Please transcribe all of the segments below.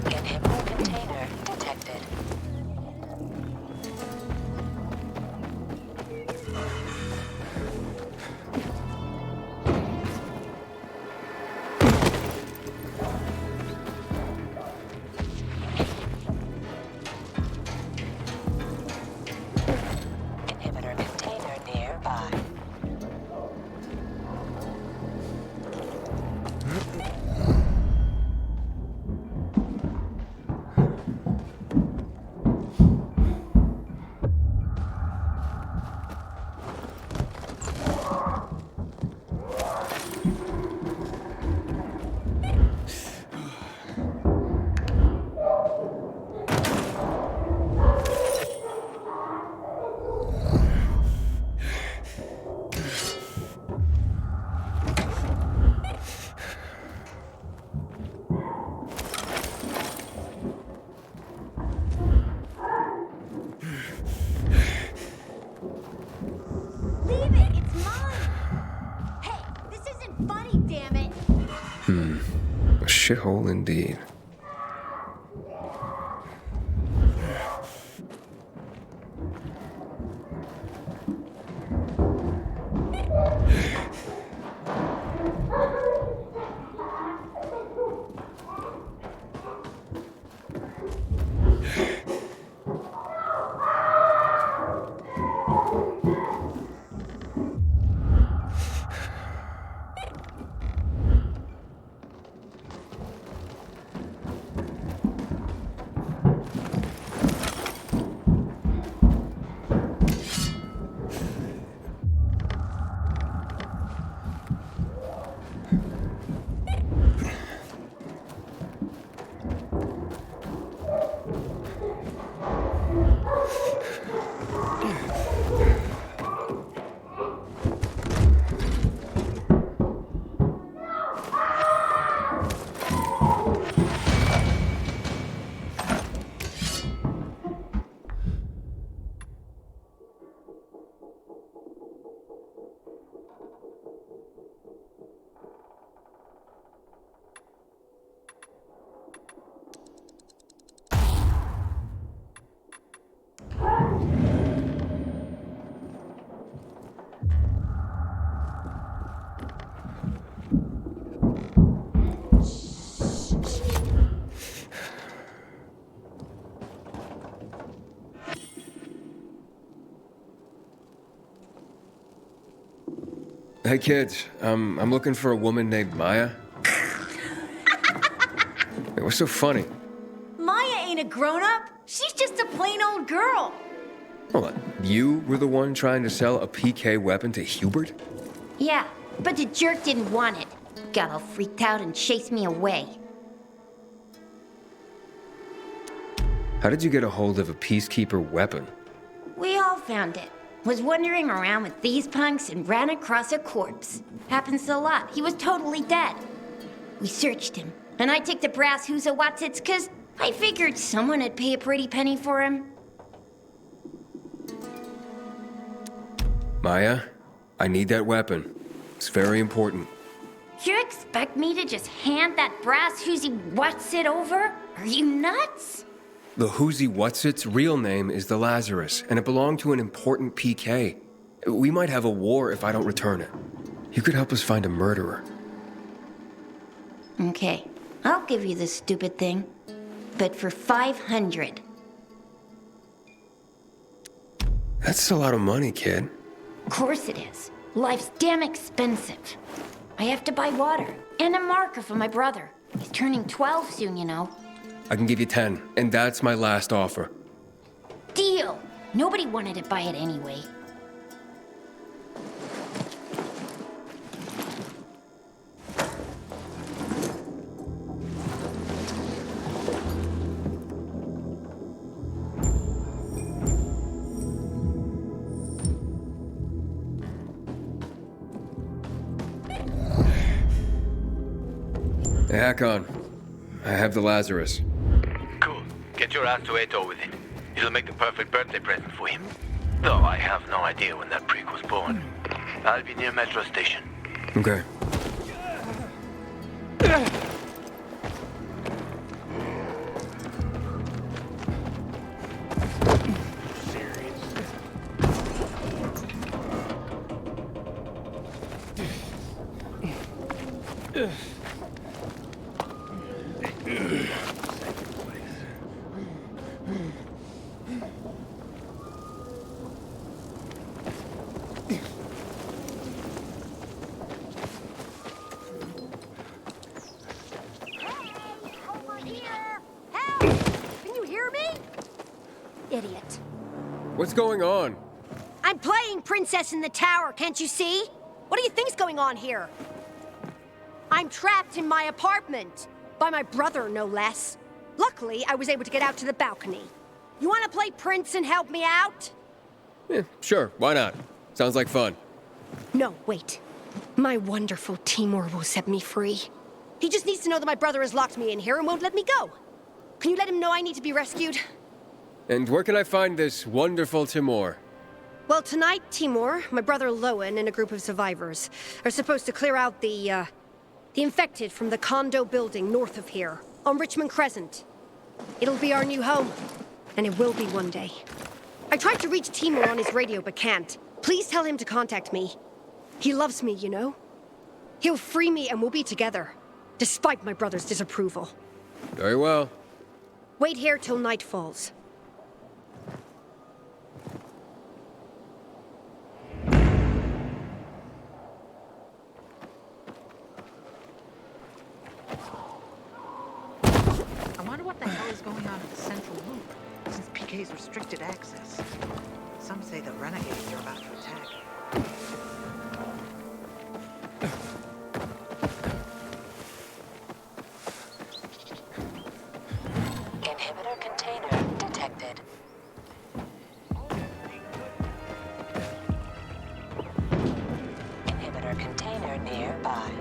Inhibitor container detected. Inhibitor container nearby. A shithole indeed. Hey kids, I'm looking for a woman named Maya. Hey, what's so funny? Maya ain't a grown-up. She's just a plain old girl. Hold on, you were the one trying to sell a PK weapon to Hubert? Yeah, but the jerk didn't want it. Got all freaked out and chased me away. How did you get a hold of a Peacekeeper weapon? We all found it. Was wandering around with these punks and ran across a corpse. Happens a lot. He was totally dead. We searched him, and I took the brass Who's-a-Whatsits 'cause I figured someone would pay a pretty penny for him. Maya, I need that weapon. It's very important. You expect me to just hand that brass Who's-a-Whatsit over? Are you nuts? The Who's-a-Whatsit's real name is the Lazarus, and it belonged to an important PK. We might have a war if I don't return it. You could help us find a murderer. Okay, I'll give you this stupid thing. But for 500. That's a lot of money, kid. Of course it is. Life's damn expensive. I have to buy water and a marker for my brother. He's turning 12 soon, you know. I can give you 10, and that's my last offer. Deal! Nobody wanted to buy it anyway. Hey, Hakon. I have the Lazarus. Cool. Get your ass to Ato with it. It'll make the perfect birthday present for him. Though I have no idea when that prick was born. I'll be near Metro Station. Okay. Idiot. What's going on? I'm playing Princess in the Tower, can't you see? What do you think's going on here? I'm trapped in my apartment. By my brother, no less. Luckily, I was able to get out to the balcony. You want to play Prince and help me out? Yeah, sure, why not? Sounds like fun. No, wait. My wonderful Timur will set me free. He just needs to know that my brother has locked me in here and won't let me go. Can you let him know I need to be rescued? And where can I find this wonderful Timur? Well, tonight, Timur, my brother Lowen, and a group of survivors are supposed to clear out the infected from the condo building north of here, on Richmond Crescent. It'll be our new home, and it will be one day. I tried to reach Timur on his radio, but can't. Please tell him to contact me. He loves me, you know? He'll free me and we'll be together, despite my brother's disapproval. Very well. Wait here till night falls. I wonder what the hell is going on at the central loop, since PK's restricted access. Some say the renegades are about to attack. Inhibitor container detected. Inhibitor container nearby.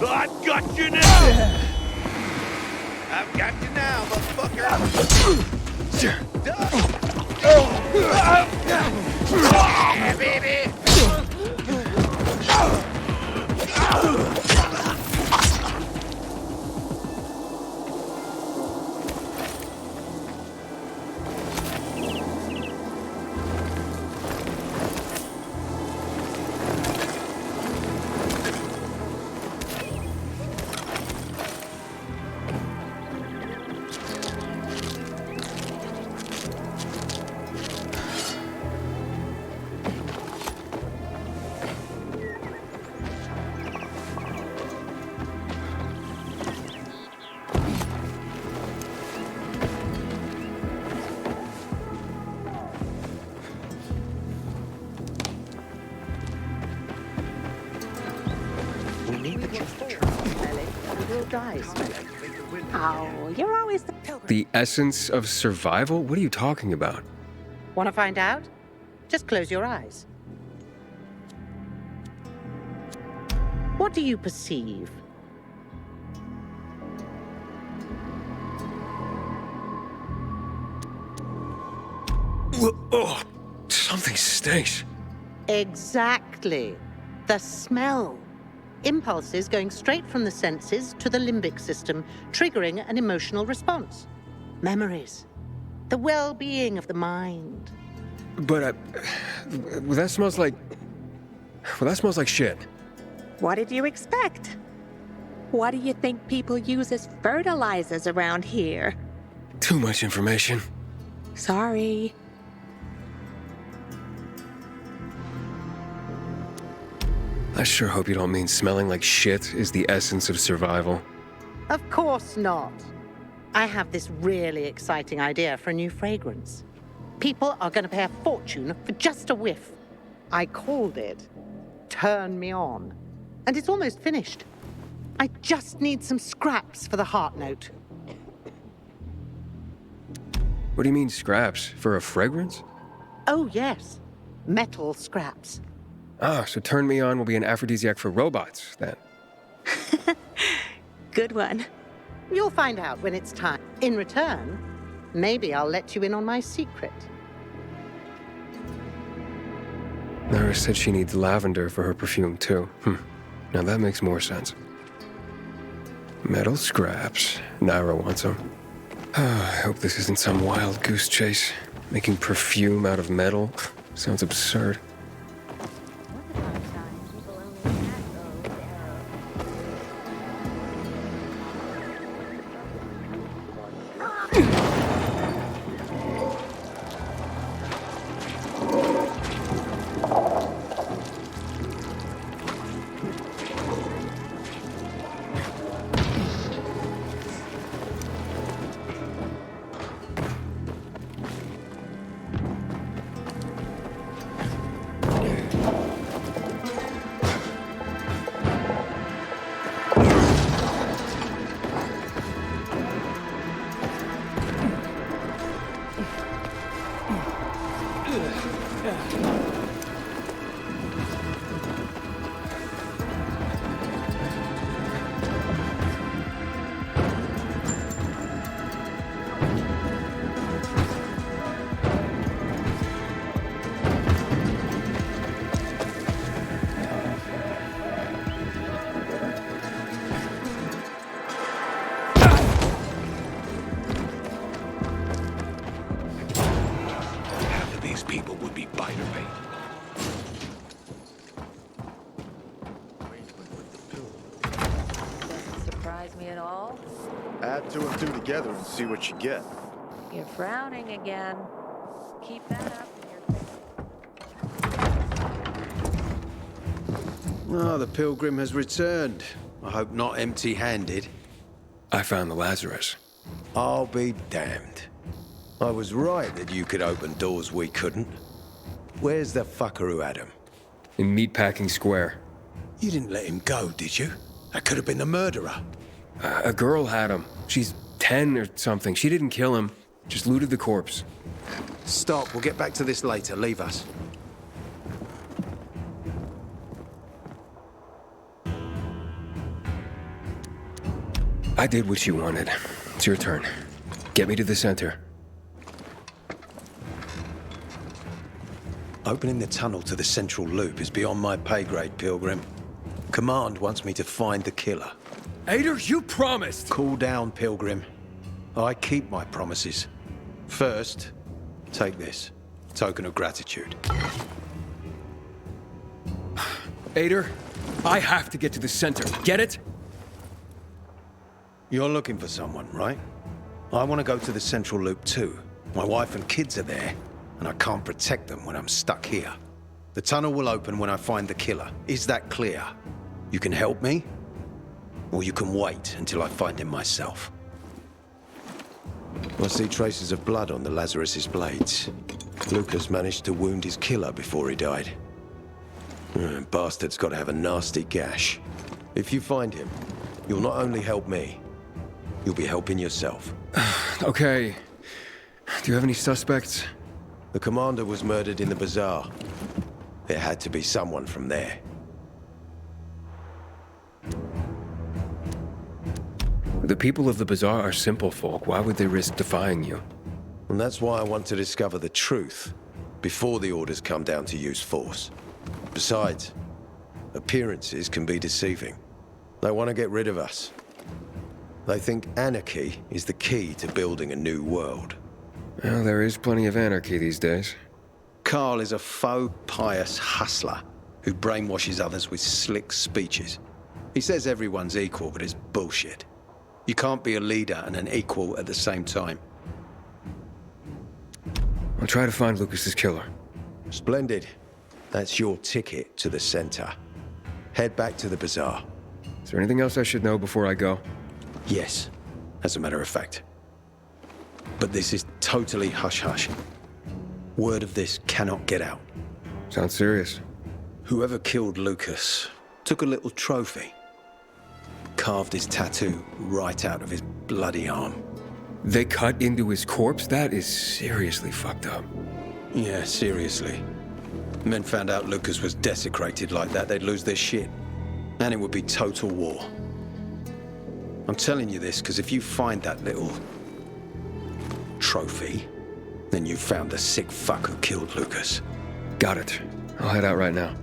I've got you now! I've got you now, motherfucker! Yeah, baby! We need the juice to churn. We'll die smelling. Oh, you're always the pilgrim. The essence of survival? What are you talking about? Want to find out? Just close your eyes. What do you perceive? Oh, something stinks. Exactly. The smell. Impulses going straight from the senses to the limbic system, triggering an emotional response. Memories. The well-being of the mind. But well, that smells like... Well, that smells like shit. What did you expect? What do you think people use as fertilizers around here? Too much information. Sorry. I sure hope you don't mean smelling like shit is the essence of survival. Of course not. I have this really exciting idea for a new fragrance. People are going to pay a fortune for just a whiff. I called it Turn Me On. And it's almost finished. I just need some scraps for the heart note. What do you mean scraps? For a fragrance? Oh, yes. Metal scraps. Ah, so Turn Me On will be an aphrodisiac for robots, then. Good one. You'll find out when it's time. In return, maybe I'll let you in on my secret. Nara said she needs lavender for her perfume, too. Now that makes more sense. Metal scraps. Nara wants them. I hope this isn't some wild goose chase. Making perfume out of metal sounds absurd. surprise me at all. Add 2 and 2 together and see what you get. You're frowning again. Keep that up. Oh, the pilgrim has returned. I hope not empty-handed. I found the Lazarus. I'll be damned. I was right that you could open doors we couldn't. Where's the fucker who had him? In Meatpacking Square. You didn't let him go, did you? That could have been the murderer. A girl had him. She's 10 or something. She didn't kill him. Just looted the corpse. Stop, we'll get back to this later. Leave us. I did what you wanted. It's your turn. Get me to the center. Opening the tunnel to the central loop is beyond my pay grade, Pilgrim. Command wants me to find the killer. Ader, you promised! Cool down, Pilgrim. I keep my promises. First, take this. Token of gratitude. Ader, I have to get to the center. Get it? You're looking for someone, right? I want to go to the central loop too. My wife and kids are there, and I can't protect them when I'm stuck here. The tunnel will open when I find the killer. Is that clear? You can help me, or you can wait until I find him myself. I see traces of blood on the Lazarus's blades. Lucas managed to wound his killer before he died. Bastard's got to have a nasty gash. If you find him, you'll not only help me, you'll be helping yourself. Okay. Do you have any suspects? The commander was murdered in the bazaar. It had to be someone from there. The people of the bazaar are simple folk. Why would they risk defying you? And that's why I want to discover the truth before the orders come down to use force. Besides, appearances can be deceiving. They want to get rid of us. They think anarchy is the key to building a new world. Well, there is plenty of anarchy these days. Carl is a faux pious hustler who brainwashes others with slick speeches. He says everyone's equal, but it's bullshit. You can't be a leader and an equal at the same time. I'll try to find Lucas's killer. Splendid. That's your ticket to the center. Head back to the bazaar. Is there anything else I should know before I go? Yes, as a matter of fact. But this is totally hush-hush. Word of this cannot get out. Sounds serious. Whoever killed Lucas took a little trophy. Carved his tattoo right out of his bloody arm. They cut into his corpse? That is seriously fucked up. Yeah, seriously. Men found out Lucas was desecrated like that, they'd lose their shit. And it would be total war. I'm telling you this because if you find that little trophy, then you found the sick fuck who killed Lucas. Got it. I'll head out right now.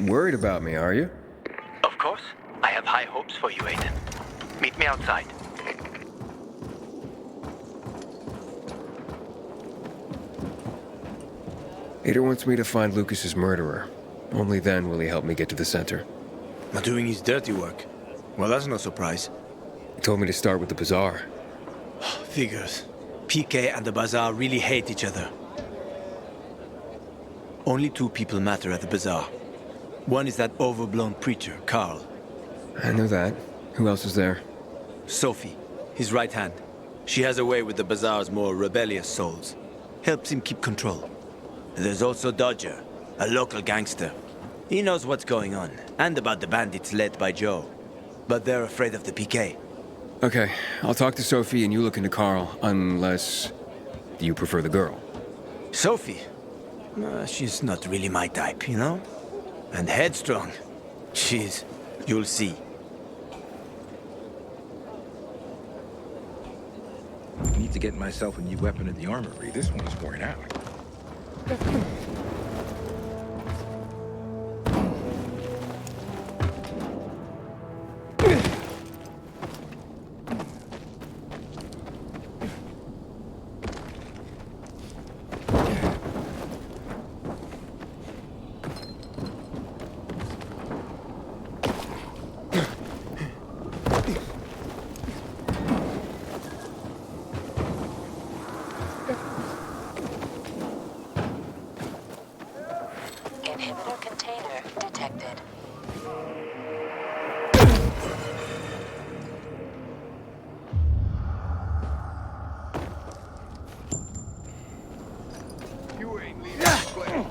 Worried about me, are you? Of course. I have high hopes for you, Aiden. Meet me outside. Ader wants me to find Lucas's murderer. Only then will he help me get to the center. Not doing his dirty work. Well, that's no surprise. He told me to start with the bazaar. Figures. PK and the bazaar really hate each other. Only 2 people matter at the bazaar. One is that overblown preacher, Carl. I know that. Who else is there? Sophie, his right hand. She has a way with the bazaar's more rebellious souls. Helps him keep control. And there's also Dodger, a local gangster. He knows what's going on, and about the bandits led by Joe. But they're afraid of the PK. Okay, I'll talk to Sophie and you look into Carl, unless you prefer the girl. Sophie? She's not really my type, you know? And headstrong. Jeez, you'll see. need to get myself a new weapon at the armory. This one is worn out. Inhibitor container detected. You ain't leaving this place.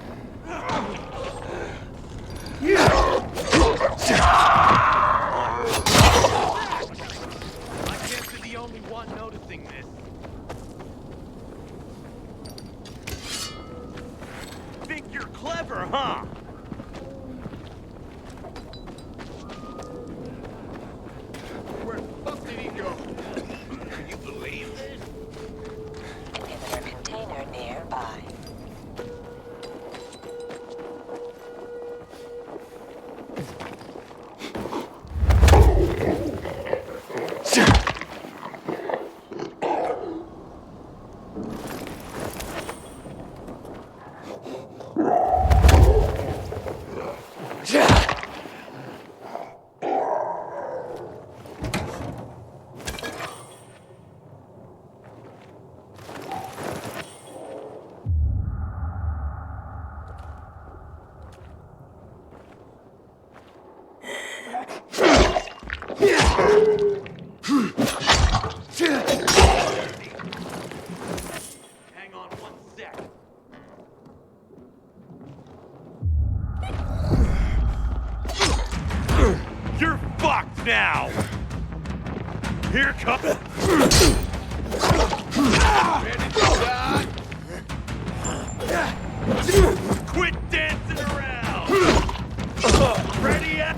I can't be the only one noticing this. Think you're clever, huh? Where the fuck did he go? Can you believe this? Inhibitor container nearby. Hang on one sec. You're fucked now! Here comes... Ready to die? Quit dancing around! Ready up!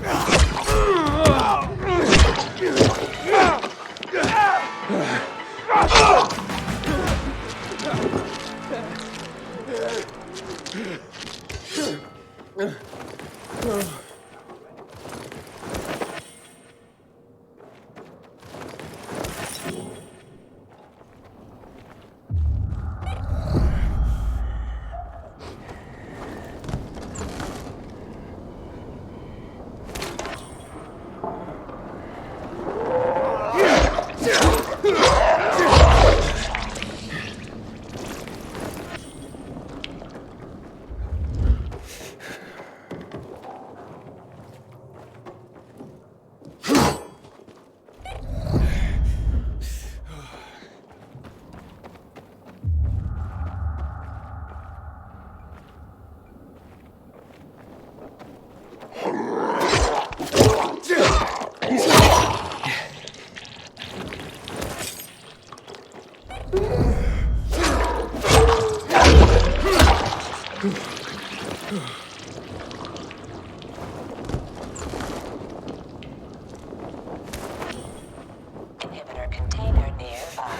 Inhibitor container nearby.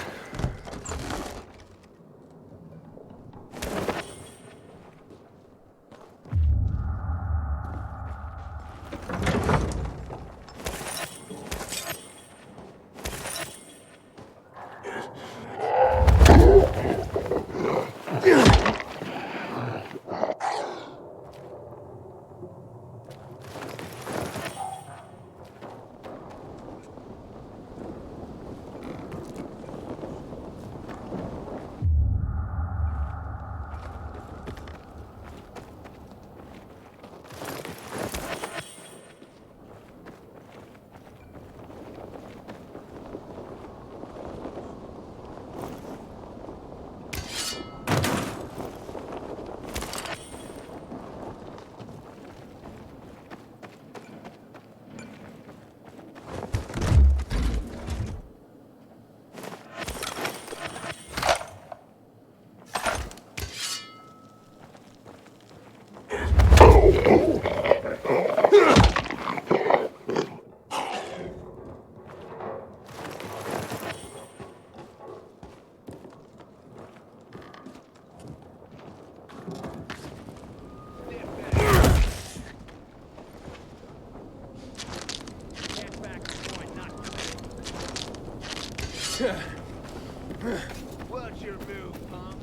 What's your move, punk?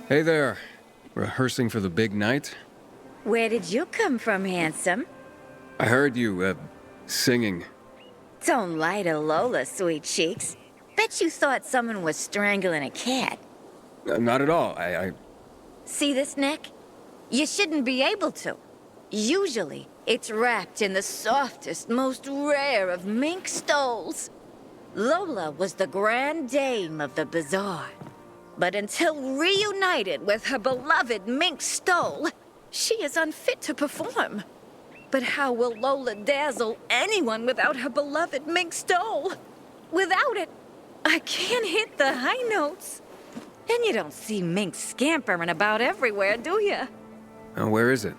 Hey there. Rehearsing for the big night? Where did you come from, handsome? I heard you, singing. Don't lie to Lola, sweet cheeks. Bet you thought someone was strangling a cat. Not at all. I... See this neck? You shouldn't be able to. Usually, it's wrapped in the softest, most rare of mink stoles. Lola was the grand dame of the bazaar. But until reunited with her beloved mink stole, she is unfit to perform. But how will Lola dazzle anyone without her beloved mink stole? Without it, I can't hit the high notes. And you don't see minks scampering about everywhere, do you? Where is it?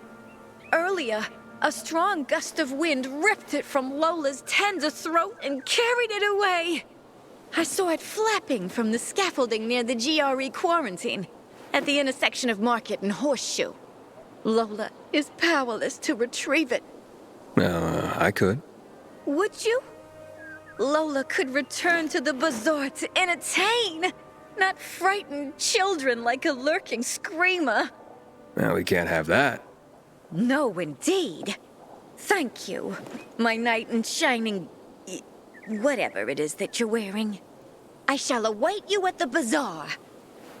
Earlier, a strong gust of wind ripped it from Lola's tender throat and carried it away. I saw it flapping from the scaffolding near the GRE quarantine, at the intersection of Market and Horseshoe. Lola is powerless to retrieve it. I could. Would you? Lola could return to the bazaar to entertain, not frighten children like a lurking screamer. Well, we can't have that. No, indeed. Thank you, my knight in shining... whatever it is that you're wearing. I shall await you at the bazaar.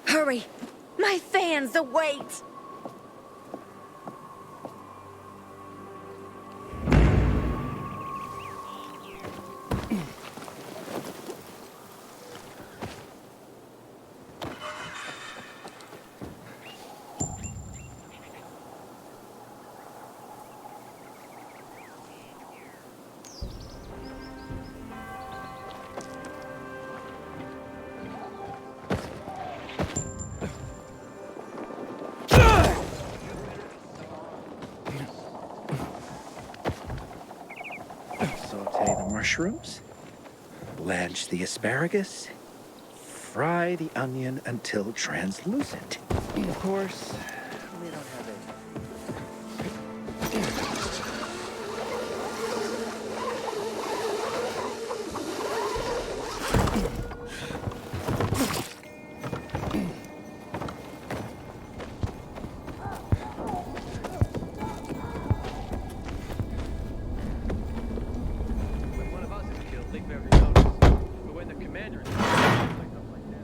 Hurry, my fans await. Saute the mushrooms, blanch the asparagus, fry the onion until translucent. Of course, we don't have it.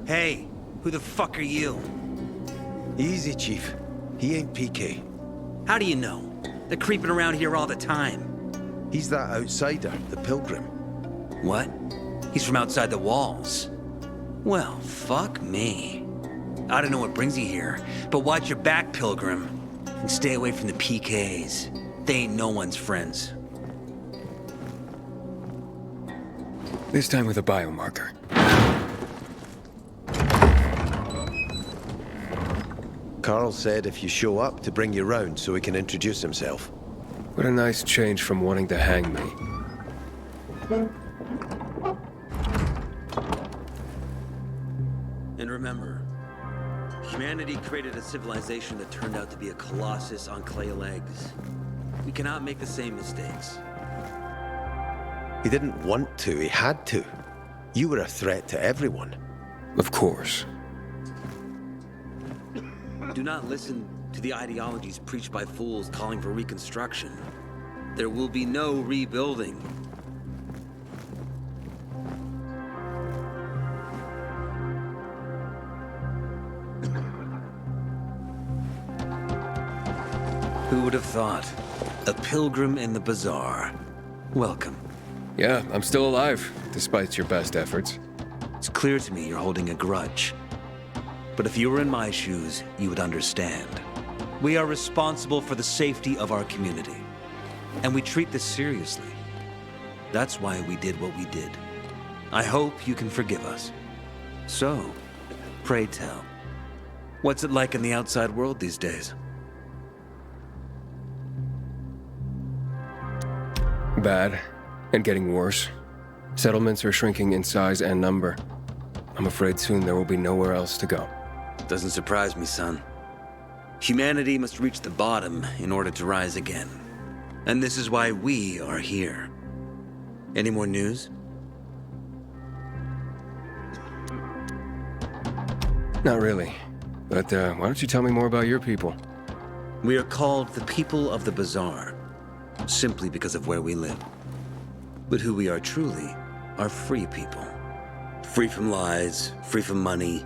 Hey, who the fuck are you? Easy, Chief. He ain't PK. How do you know? They're creeping around here all the time. He's that outsider, the pilgrim. What? He's from outside the walls. Well, fuck me. I don't know what brings you here, but watch your back, pilgrim. And stay away from the PKs. They ain't no one's friends. This time with a biomarker. Carl said if you show up to bring you round so he can introduce himself. What a nice change from wanting to hang me. And remember, humanity created a civilization that turned out to be a colossus on clay legs. We cannot make the same mistakes. He didn't want to, he had to. You were a threat to everyone. Of course. Do not listen to the ideologies preached by fools calling for reconstruction. There will be no rebuilding. Who would have thought? A pilgrim in the bazaar. Welcome. Yeah, I'm still alive, despite your best efforts. It's clear to me you're holding a grudge. But if you were in my shoes, you would understand. We are responsible for the safety of our community. And we treat this seriously. That's why we did what we did. I hope you can forgive us. So, pray tell, what's it like in the outside world these days? Bad. And getting worse. Settlements are shrinking in size and number. I'm afraid soon there will be nowhere else to go. Doesn't surprise me, son. Humanity must reach the bottom in order to rise again. And this is why we are here. Any more news? Not really. But why don't you tell me more about your people? We are called the people of the Bazaar, simply because of where we live. But who we are truly are free people. Free from lies, free from money,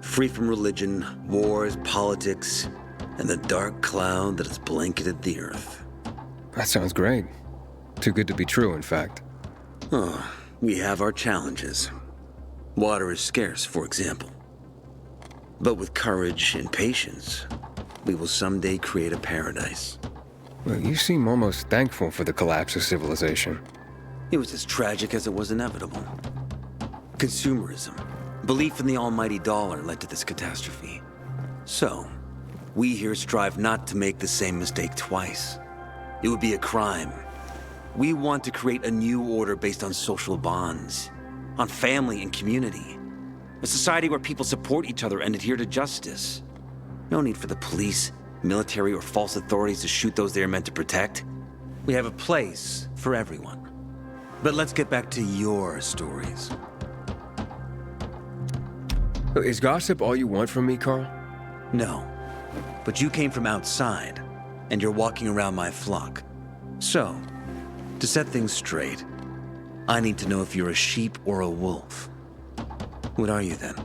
free from religion, wars, politics, and the dark cloud that has blanketed the earth. That sounds great. Too good to be true, in fact. Oh, we have our challenges. Water is scarce, for example. But with courage and patience, we will someday create a paradise. Well, you seem almost thankful for the collapse of civilization. It was as tragic as it was inevitable. Consumerism, belief in the almighty dollar led to this catastrophe. So, we here strive not to make the same mistake twice. It would be a crime. We want to create a new order based on social bonds, on family and community. A society where people support each other and adhere to justice. No need for the police, military, or false authorities to shoot those they are meant to protect. We have a place for everyone. But let's get back to your stories. Is gossip all you want from me, Carl? No. But you came from outside, and you're walking around my flock. So, to set things straight, I need to know if you're a sheep or a wolf. What are you then?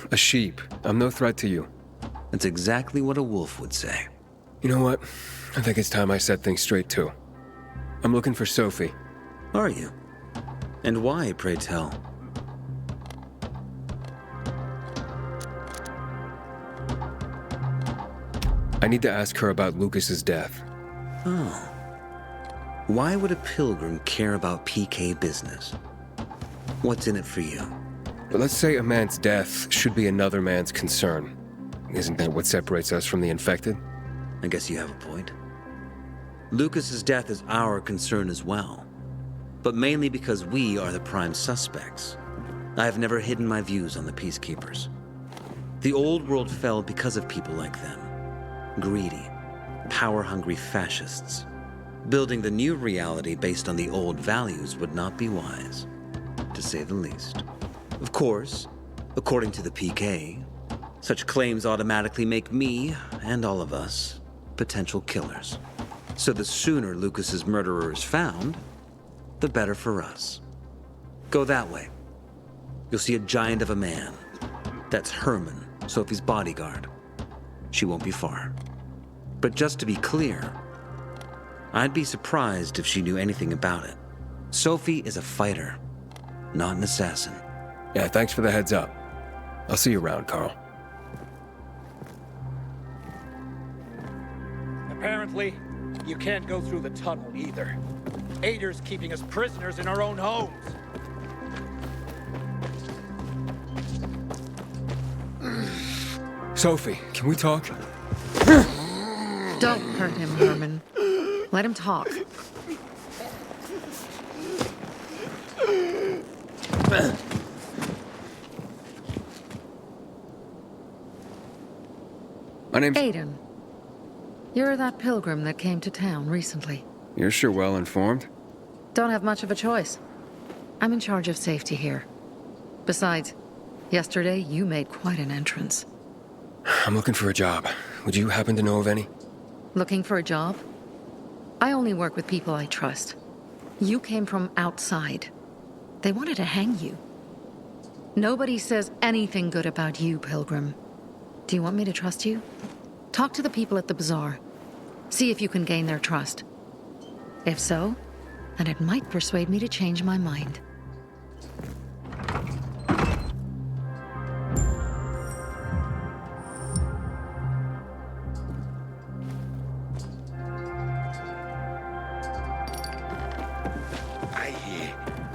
A sheep. I'm no threat to you. That's exactly what a wolf would say. You know what? I think it's time I set things straight, too. I'm looking for Sophie. Are you? And why, pray tell? I need to ask her about Lucas's death. Oh. Why would a pilgrim care about PK business? What's in it for you? But let's say a man's death should be another man's concern. Isn't that what separates us from the infected? I guess you have a point. Lucas's death is our concern as well. But mainly because we are the prime suspects. I have never hidden my views on the Peacekeepers. The old world fell because of people like them. Greedy, power-hungry fascists. Building the new reality based on the old values would not be wise, to say the least. Of course, according to the PK, such claims automatically make me, and all of us, potential killers. So the sooner Lucas's murderer is found, the better for us. Go that way. You'll see a giant of a man. That's Herman, Sophie's bodyguard. She won't be far. But just to be clear, I'd be surprised if she knew anything about it. Sophie is a fighter, not an assassin. Yeah, thanks for the heads up. I'll see you around, Carl. Apparently, you can't go through the tunnel either. Ader's keeping us prisoners in our own homes. Sophie, can we talk? Don't hurt him, Herman. Let him talk. My name's... Aiden. You're that pilgrim that came to town recently. You're sure well informed. Don't have much of a choice. I'm in charge of safety here. Besides, yesterday you made quite an entrance. I'm looking for a job. Would you happen to know of any? Looking for a job? I only work with people I trust. You came from outside. They wanted to hang you. Nobody says anything good about you, Pilgrim. Do you want me to trust you? Talk to the people at the bazaar. See if you can gain their trust. If so, then it might persuade me to change my mind.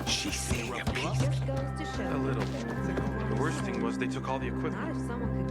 She's saying a piece. A little. The worst thing was they took all the equipment.